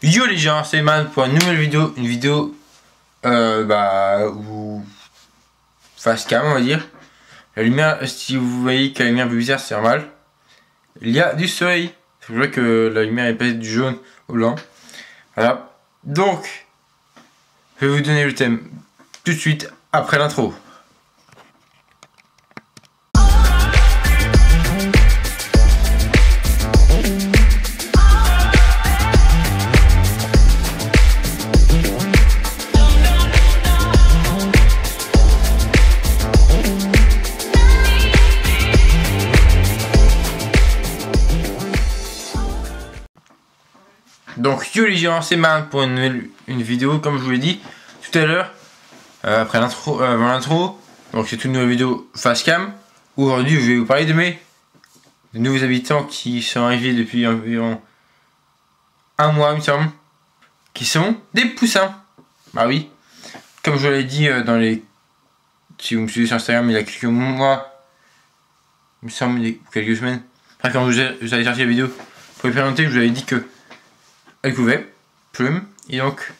Yo les gens, c'est Man pour une nouvelle vidéo, où face cam on va dire. La lumière, si vous voyez que la lumière est bizarre, c'est normal. Il y a du soleil. C'est vrai que la lumière est passée du jaune au blanc. Voilà. Donc, je vais vous donner le thème tout de suite après l'intro. Donc yo les gens, c'est Man pour une vidéo comme je vous l'ai dit tout à l'heure, après l'intro, avant l'intro. Donc c'est une nouvelle vidéo face cam. Aujourd'hui je vais vous parler de nouveaux habitants qui sont arrivés depuis environ un mois il me semble, qui sont des poussins. Bah oui, comme je vous l'ai dit si vous me suivez sur Instagram il y a quelques mois, il me semble quelques semaines, enfin quand vous avez cherché la vidéo pour les présenter, je vous avais dit que elle couvait, plume, et donc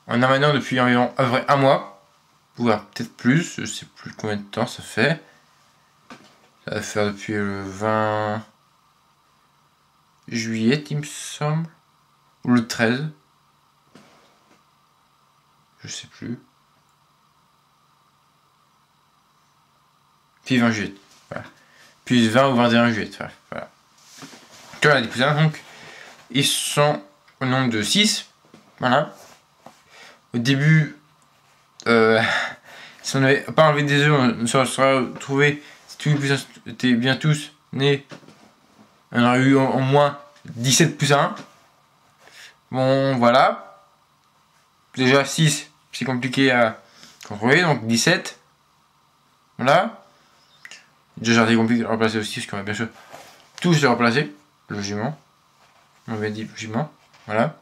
on a maintenant depuis environ un mois, voire peut-être plus, je sais plus combien de temps ça fait. Ça va faire depuis le 20 juillet il me semble, ou le 13, je sais plus. Puis 20 juillet, voilà. Puis 20 ou 21 juillet, voilà. Tu vois, les poussins, donc, ils sont au nombre de 6, voilà. Au début, si on n'avait pas enlevé des œufs, on se serait retrouvé, si tous les poussins étaient bien tous nés, on aurait eu au moins 17 poussins. Bon, voilà. Déjà 6, c'est compliqué à contrôler, donc 17. Voilà. Déjà, c'est compliqué à remplacer aussi, parce qu'on va bien sûr tous les remplacer, logiquement. On avait dit logiquement, voilà.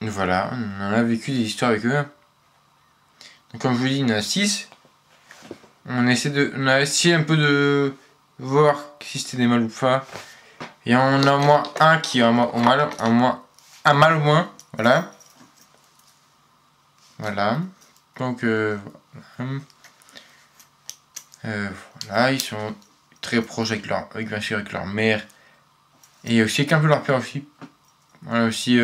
Voilà, on a vécu des histoires avec eux. Donc comme je vous dis, il y en a 6. On a essayé un peu de voir si c'était des mâles ou pas. Et on a au moins un qui est un mâle au moins. Voilà. Voilà. Donc voilà, ils sont très proches avec leur mère. Et aussi avec un peu leur père aussi. Voilà aussi.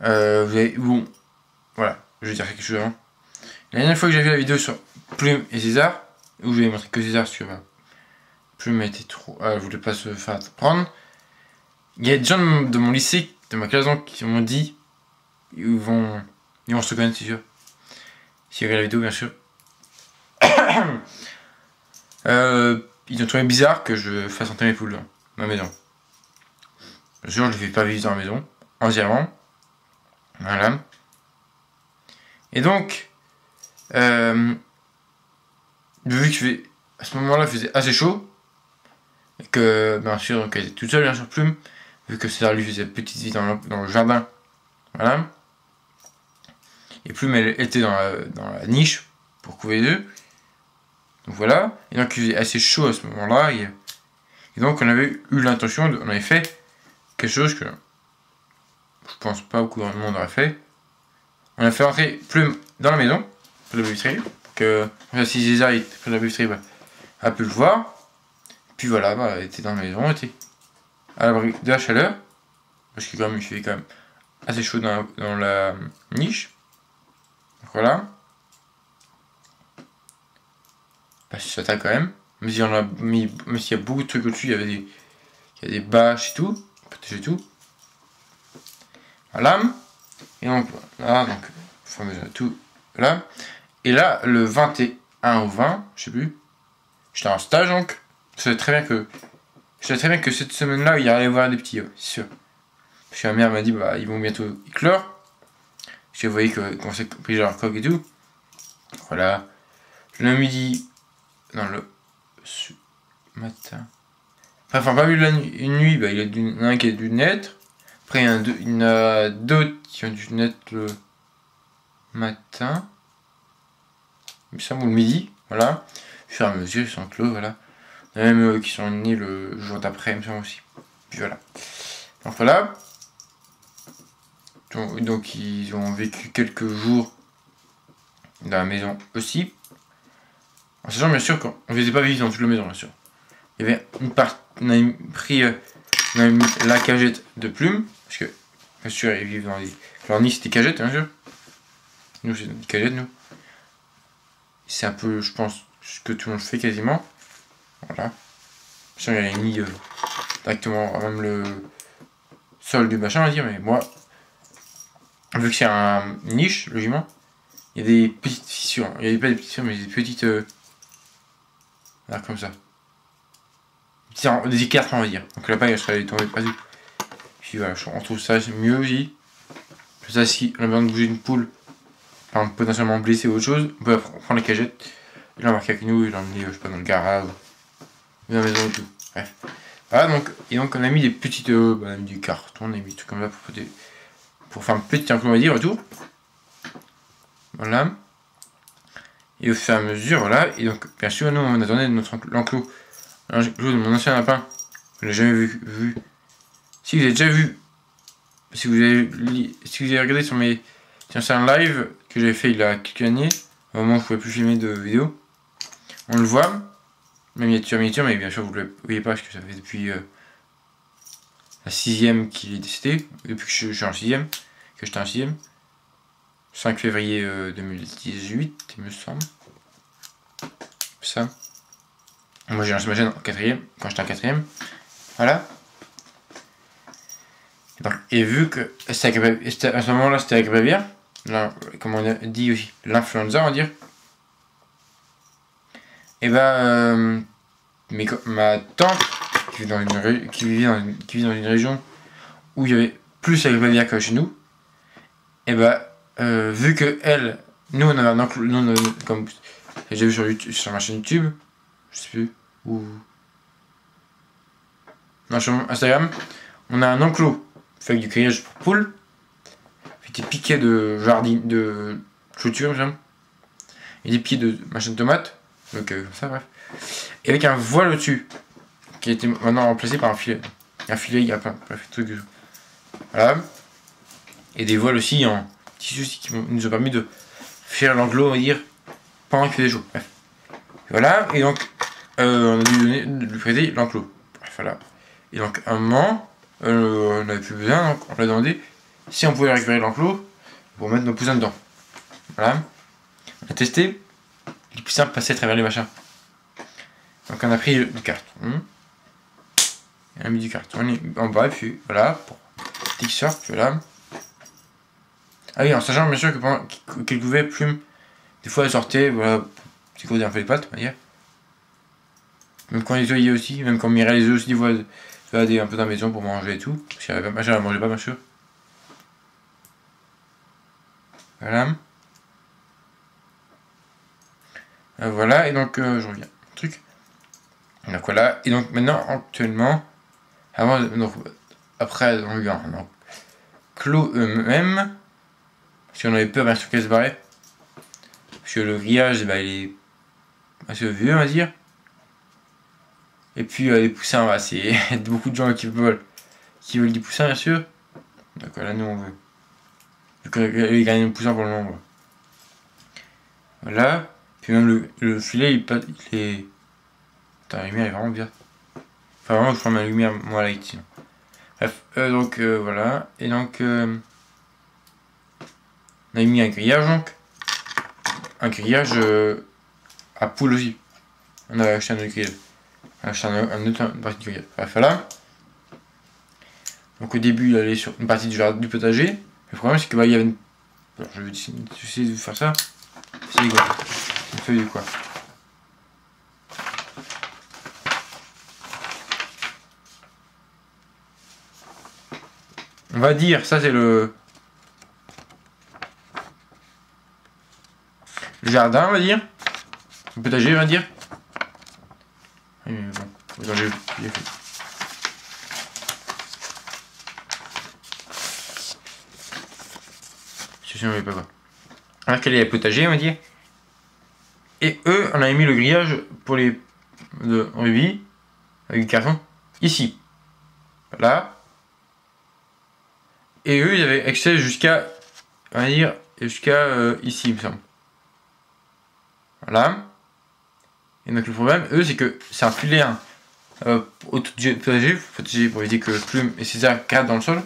Bon, voilà, je vais dire quelque chose avant. La dernière fois que j'ai fait la vidéo sur Plume et César, où je vais montrer que César sur Plume était trop. Elle voulait pas se faire prendre. Il y a des gens de mon lycée, de ma classe, qui m'ont dit ils vont se connaître, c'est sûr. S'ils regardent la vidéo, bien sûr. Ils ont trouvé bizarre que je fasse entrer mes poules dans ma maison. Bien sûr, je ne les fais pas vivre dans la maison, entièrement. Voilà. Et donc, vu que à ce moment-là, il faisait assez chaud, et que, bien sûr, donc, elle était toute seule, bien sûr, Plume, vu que César lui faisait petite vie dans le jardin. Voilà. Et Plume, elle était dans la niche pour couver les œufs. Donc voilà. Et donc, il faisait assez chaud à ce moment-là. Et donc, on avait eu l'intention, on avait fait quelque chose que je pense pas beaucoup de monde aurait fait. On a fait rentrer Plume dans la maison, pour la babytray, pour que si César était près de la babytray, elle pu le voir. Puis voilà, elle était dans la maison, elle était à l'abri de la chaleur, parce qu'il fait quand même assez chaud dans la niche. Donc voilà. Parce que ça t'a quand même. Mais s'il y a beaucoup de trucs au-dessus, il y a des bâches et tout, protéger tout. Voilà. Et donc là, tout là. Et là, le 21 ou 20, je sais plus, j'étais en stage, donc je savais très bien que cette semaine-là, il y allait avoir des petits, ouais, c'est sûr. Parce que ma mère m'a dit, ils vont bientôt éclore. Parce que vous voyez qu'on s'est pris leur coque et tout. Voilà. Le midi, non, le matin. Enfin, pas vu une nuit, il y en a un qui a dû naître. Après, il y en a d'autres qui ont dû naître le matin. Il me semble, ou le midi, voilà. Au fur et à mesure, ils sont clos, voilà. Il y en a même qui sont nés le jour d'après, il me semble aussi. Puis voilà. Donc voilà. Donc ils ont vécu quelques jours dans la maison aussi. En sachant bien sûr qu'on ne les faisait pas vivre dans toute la maison, bien sûr. Il y avait une part, on a pris on a mis la cagette de plumes, parce que bien sûr ils vivent dans les. Leur nid c'était cagette, bien sûr. Nous c'est une cagette, nous. C'est un peu, je pense, ce que tout le monde fait quasiment. Voilà. Bien sûr il y a les nids directement, même le sol du machin, on va dire, mais moi, vu que c'est un niche, logiquement, il y a des petites fissures. Il y a pas des petites fissures, mais des petites. Là, comme ça. Des écarts, on va dire. Donc la paille, elle serait tombée partout. Puis voilà, on trouve ça mieux aussi. Ça, si on a besoin de bouger une poule, par exemple, potentiellement blessée ou autre chose, on peut prendre la cagette, et l'embarquer avec nous, et l'emmener, je sais pas, dans le garage, ou dans la maison et tout. Bref. Voilà, donc, et donc on a mis des petites. On a mis du carton, on a mis des trucs comme ça pour faire un petit enclos, on va dire, et tout. Voilà. Et au fur et à mesure, voilà. Et donc, bien sûr, nous, on attendait l'enclos. L'enclos de mon ancien lapin, que je n'ai jamais vu. Si vous avez déjà vu, si vous avez regardé sur mes anciens lives que j'avais fait il y a quelques années, au moment où je ne pouvais plus filmer de vidéos, on le voit, ma miniature, mais bien sûr, vous ne le voyez pas parce que ça fait depuis la 6ème qu'il est décédé, depuis que je suis en 6ème, que j'étais en 6ème. 5 février 2018, il me semble. Ça. Moi j'ai lancé ma chaîne en 4ème, quand j'étais en 4ème. Voilà. Donc, et vu que à ce moment-là c'était la grippe aviaire, comme on a dit aussi, l'influenza on va dire. Et ben ma tante qui vit dans une région où il y avait plus la grippe aviaire que chez nous, et ben vu que elle, nous on avait un enclos, comme j'ai vu sur ma chaîne YouTube, je sais plus, ou non, sur Instagram, on a un enclos fait avec du grillage pour poules, fait des piquets de clôture, genre, et des pieds de machin de tomate, donc comme ça, bref, et avec un voile au-dessus, qui a été maintenant remplacé par un filet. Un filet, il y a plein de trucs. Voilà. Et des voiles aussi en tissu qui nous ont permis de faire l'enclos, on va dire, pendant qu'il faisait chaud. Bref. Voilà, et donc on a dû lui prêter l'enclos. Bref, voilà. Et donc à un moment, on n'avait plus besoin, donc on l'a demandé si on pouvait récupérer l'enclos pour mettre nos poussins dedans. Voilà. On a testé, les poussins passaient à travers les machins. Donc on a pris du carton. On a mis du carton en bas, et puis voilà, pour petit qui sort, puis voilà. Ah oui, en sachant bien sûr que pendant qu'elle couvait plume, des fois elle sortait, voilà, c'est quoi, un peu les pattes, on va dire. Même quand les œufs aussi, même quand Mireille les œufs aussi, des fois, elle un peu dans la maison pour manger et tout. Parce qu'elle avait pas, elle mangeait pas, bien sûr. Voilà. Voilà, et donc, je reviens. Truc. Donc voilà, et donc maintenant, actuellement, donc, après, on a eu un clos eux-mêmes. Parce qu'on avait peur, bien sûr, qu'elle se barrait. Parce que le grillage, bah, il est assez vieux, on va dire. Et puis les poussins, bah, c'est beaucoup de gens qui veulent des poussins, bien sûr. Donc là, nous, on veut. Vu qu'elle gagne des poussins pour le nombre. Voilà. Puis même le filet, il est. Putain, la lumière est vraiment bien. Enfin, vraiment, je prends ma lumière, moi, light, sinon. Bref, donc voilà. Et donc, on a mis un grillage, donc. Un grillage à poule aussi. On avait acheté un autre grillage. On a acheté un autre partie du grillage. Bref, voilà. Donc au début, il allait sur une partie du potager. Le problème, c'est que bah, il y avait une. Alors, je vais essayer de faire ça. C'est quoi? C'est une feuille de quoi? On va dire, ça c'est le jardin, on va dire. Le potager, on va dire. Oui, mais bon, attends, j'ai fait. Je sais pas quoi. Alors qu'elle est le potager, on va dire. Et eux, on a mis le grillage pour les en rubis avec du carton ici. là. Et eux, ils avaient accès jusqu'à, on va dire, jusqu'à ici, il me semble. Voilà. Et donc le problème, eux, c'est que c'est un filet protégé pour éviter que Plume et César grattent dans le sol.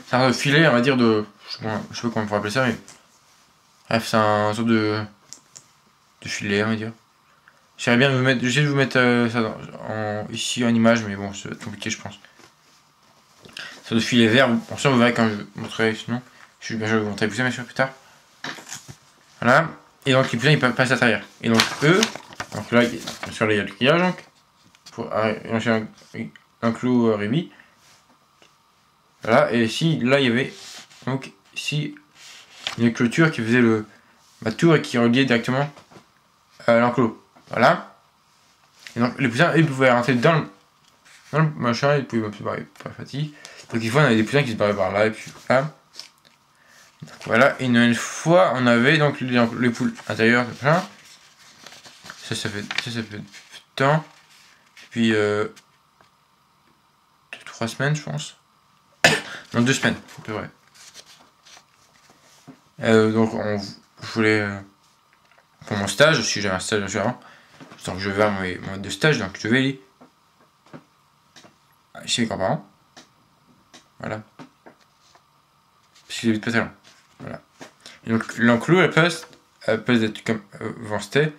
C'est un filet, on va dire, de... Je sais pas comment on pourrait appeler ça, mais... Bref, c'est un sorte de filet, on va dire. J'aimerais bien vous mettre... J'essaie de vous mettre ça ici en image, mais bon, c'est compliqué, je pense. C'est de filet vert. Bon, ça, vous verrez quand je vous montrerai, sinon. Je vais vous montrer plus ça, bien sûr, plus tard. Voilà. Et donc, les poussins, ils passent à travers. Et donc, eux... Donc là, bien sûr, là, il y a le grillage, donc. Pour lancer un clou rémi. Voilà. Et ici, là, il y avait... Donc, ici, une clôture qui faisait ma tour et qui reliait directement à l'enclos. Voilà. Et donc, les poussins, ils pouvaient rentrer dans le machin, ils pouvaient même se barrer par fatigue. Donc, une fois, on avait des poussins qui se barraient par là, et puis voilà. Donc, voilà. Et une fois, on avait donc les poules intérieures, machin. Ça fait temps. Puis 3 semaines, je pense. Non, 2 semaines, à peu près. Donc, je voulais pour mon stage, si j'avais un stage avant, donc je vais à mon mode de stage, donc je vais aller chez mes grands-parents. Voilà. Parce qu'ils habitent pas très loin. Voilà. Et donc l'enclos, à la place d'être comme Vanstais,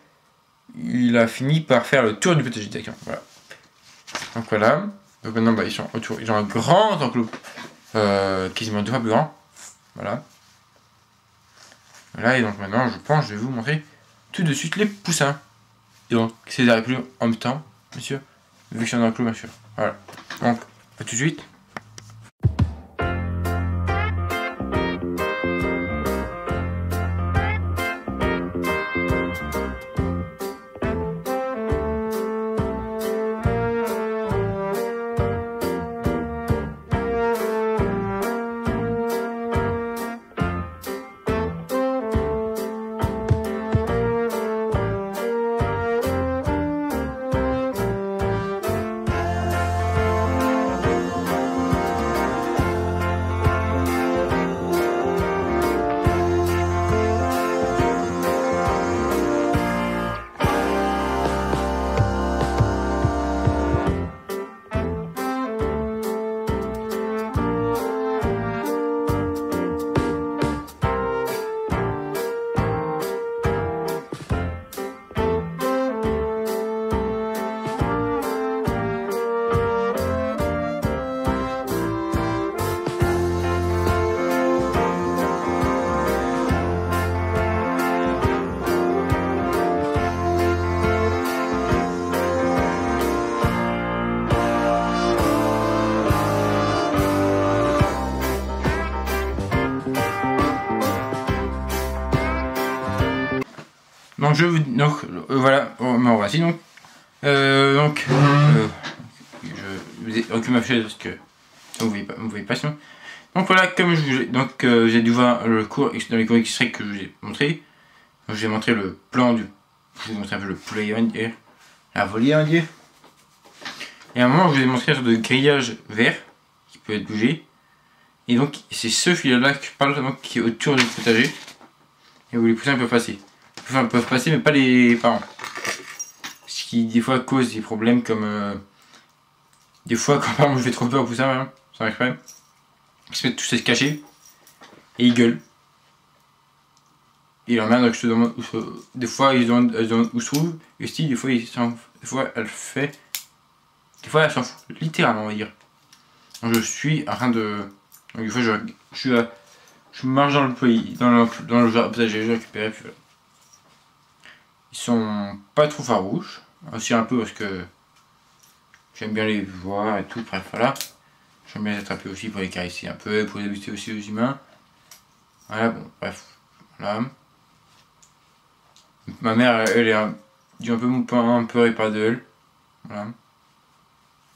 il a fini par faire le tour du potager directement. Voilà. Donc voilà. Donc maintenant bah, ils sont autour. Ils ont un grand enclos. Quasiment 2 fois plus grand. Voilà. Voilà, et donc maintenant je pense je vais vous montrer tout de suite les poussins. Et donc c'est des plus en même temps, monsieur. Vu que c'est un enclos, bien sûr. Voilà. Donc, à tout de suite. Donc voilà, me voici donc. Je vous ai reculé ma chaise parce que ça vous voyez pas sinon. Donc voilà, comme je vous donc j'ai dû voir le cours dans les cours extraits que je vous ai montré. Donc je vais montrer le plan du. Je vais vous montrer un peu le poulet, la volière, on va dire. Et à un moment, je vous ai montré un sorte de grillage vert qui peut être bougé. Et donc c'est ce filet-là que je parle donc, qui est autour du potager et où les poussins peuvent passer. Enfin, peuvent passer, mais pas les parents. Ce qui, des fois, cause des problèmes comme... des fois, quand par exemple, je fais trop peur aux poussins, hein, sans exprès, ils se mettent tous à se cacher, et ils gueulent. Et leur mère, donc je te demande où des fois, ils demandent où se trouve, et aussi, des fois, elle fait... Des fois, elle s'en fout, littéralement, on va dire. Donc, je suis en train de... Donc, des fois, je marche dans le pays, dans le potager, je récupère, puis voilà. Ils sont pas trop farouches, aussi un peu parce que j'aime bien les voir et tout, bref voilà. J'aime bien les attraper aussi pour les caresser un peu, pour les habituer aussi aux humains. Voilà, bon, bref, voilà. Ma mère, elle est un peu réparée de elle. Voilà.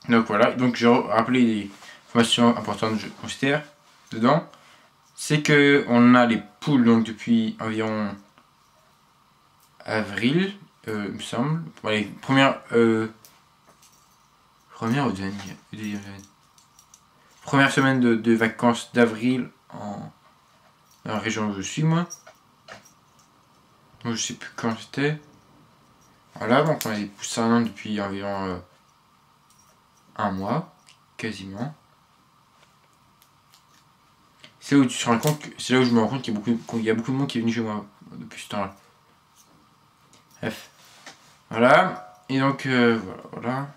Donc voilà, donc j'ai rappelé des informations importantes, je considère, dedans. C'est que on a les poules donc depuis environ avril, il me semble. Pour les premières ou deuxième. première semaine de vacances d'avril dans la région où je suis moi. Je sais plus quand c'était. Voilà, donc on a des poussins depuis environ un mois, quasiment. C'est là où tu te rends compte c'est là où je me rends compte qu'il y a beaucoup de monde qui est venu chez moi depuis ce temps-là. Bref. Voilà. Et donc voilà.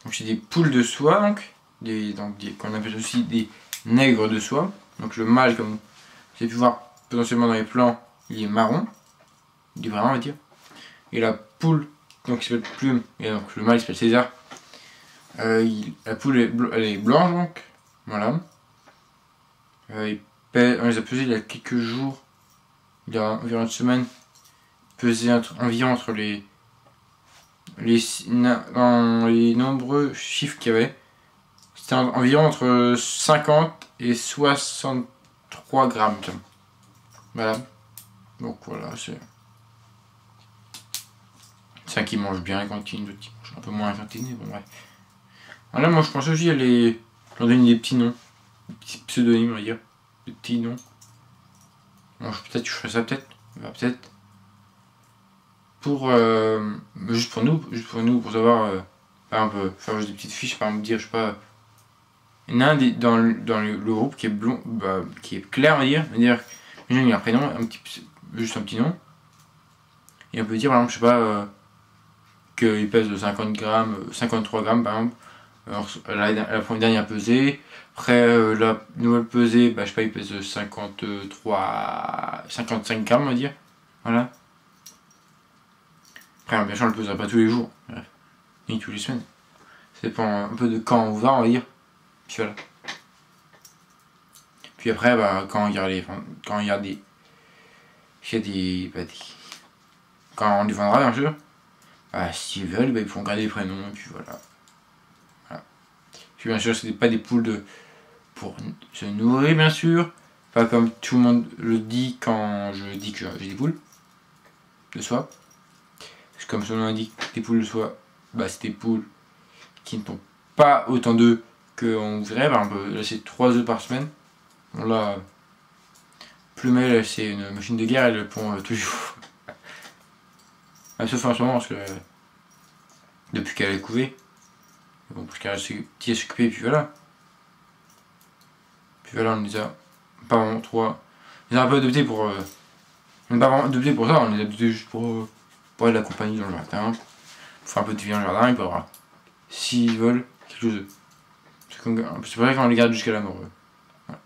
Donc j'ai des poules de soie qu'on appelle aussi des nègres de soie. Donc le mâle, comme vous avez pu voir potentiellement dans les plans, il est marron. Il est vraiment, on va dire. Et la poule, donc qui s'appelle Plume, et donc le mâle il s'appelle César. La poule elle est blanche donc. Voilà. On les a pesés il y a quelques jours. Il y a environ une semaine. Pesé environ entre les nombreux chiffres qu'il y avait. C'était environ entre 50 et 63 grammes. Voilà. Donc voilà, c'est un qui mange bien les cantines, d'autres qui mangent un peu moins les cantines, mais bon bref. Voilà, moi je pense aussi à leur donner des petits noms. Des petits pseudonymes, on va dire. Des petits noms. Bon, peut-être je ferai ça peut-être. Juste pour nous, pour savoir, par exemple, faire juste des petites fiches, par exemple, dire, je sais pas, il y en a un dans le groupe qui est blond, qui est clair, on va dire, il y a un prénom, juste un petit nom, et on peut dire, par exemple, je sais pas, qu'il pèse de 50 grammes, 53 grammes, par exemple, alors, la première dernière pesée, après, la nouvelle pesée, je sais pas, il pèse 55 grammes, on va dire, voilà. Après, bien sûr, on le pesera pas tous les jours, bref, ni tous les semaines. Ça dépend un peu de quand on va, on va dire. Puis voilà. Puis après, quand il y a des. Quand on les vendra, bien sûr, s'ils veulent, ils pourront garder les prénoms, et puis voilà. Puis bien sûr, c'est pas des poules pour se nourrir, bien sûr. Pas comme tout le monde le dit quand je dis que j'ai des poules de soie. Parce que comme son nom indique, des poules de soie, c'est des poules qui ne pondent pas autant d'œufs qu'on voudrait. Par exemple, là c'est 3 œufs par semaine. Bon, là, Plumelle, c'est une machine de guerre, elle pond toujours. Sauf en ce moment, parce que depuis qu'elle est couvée. Bon, parce qu'elle a s'occuper, et puis voilà. Puis voilà, on les a pas vraiment 3. On les a un peu adoptés pour. On n'est pas vraiment adoptés pour ça, on les a adoptés juste pour aller l'accompagner dans le jardin. Pour faire un peu de vie dans le jardin, il peut avoir. S'ils veulent, quelque chose. C'est pour ça qu'on les garde jusqu'à la mort. Voilà.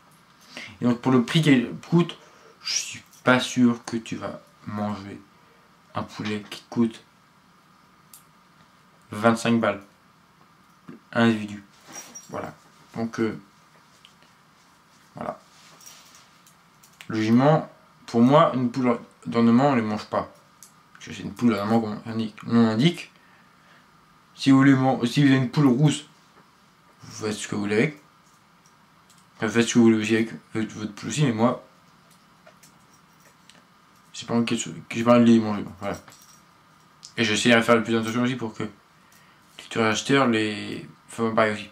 Et donc pour le prix qu'elle coûte, je suis pas sûr que tu vas manger un poulet qui coûte 25 balles. Individu. Voilà. Donc voilà. Logiquement, pour moi, une poule d'ornement, on ne les mange pas. Parce que c'est une poule d'ornement comme on indique. Si vous avez une poule rousse, vous faites ce que vous voulez avec. Enfin, faites ce que vous voulez aussi avec votre poule aussi, mais moi, j'ai pas envie de les manger. Voilà. Et j'essaie de faire le plus d'attention aussi pour que les futurs acheteurs les fassent pareil aussi.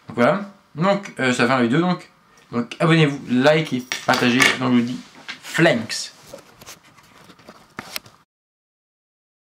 Donc voilà. Donc ça fait la vidéo donc. Donc abonnez-vous, likez, partagez. Donc je vous dis flanks.